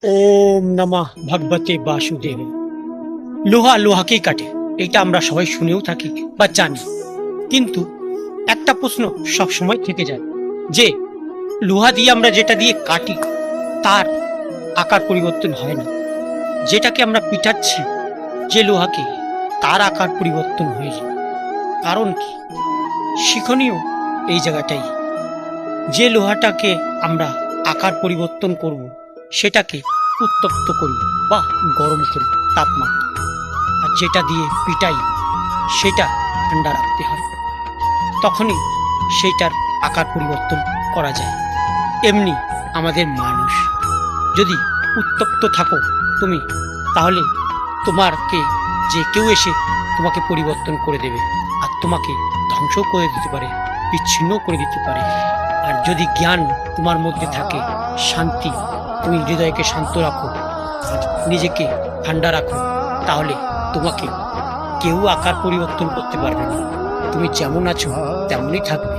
ওম নমঃ ভগবতে বাসুদেব। লোহা লোহাকেই কাটে, এটা আমরা সবাই শুনেও থাকি বা জানি। কিন্তু একটা প্রশ্ন সব সময় থেকে যায় যে লোহা দিয়ে আমরা যেটা দিয়ে কাটি তার আকার পরিবর্তন হয় না। যেটাকে আমরা পিটাচ্ছি যে লোহাকে, তার আকার পরিবর্তন হয়ে যায়। কারণ কি? শিক্ষণীয় এই জায়গাটাই, যে লোহাটাকে আমরা আকার পরিবর্তন করব সেটাকে উত্তপ্ত করি বা গরম করি তাপমাত্রা, আর যেটা দিয়ে পিটাই সেটা ঠান্ডা রাখতে হয়, তখনই সেইটার আকার পরিবর্তন করা যায়। এমনি আমাদের মানুষ, যদি উত্তপ্ত থাকো তুমি, তাহলে তোমাকে যে কেউ এসে তোমাকে পরিবর্তন করে দেবে, আর তোমাকে ধ্বংস করে দিতে পারে, বিচ্ছিন্ন করে দিতে পারে। আর যদি জ্ঞান তোমার মধ্যে থাকে, শান্তি, তুমি হৃদয়কে শান্ত রাখো আর নিজেকে ঠান্ডা রাখো, তাহলে তোমাকে কেউ আকার পরিবর্তন করতে পারবে না। তুমি যেমন আছো তেমনই থাকবে।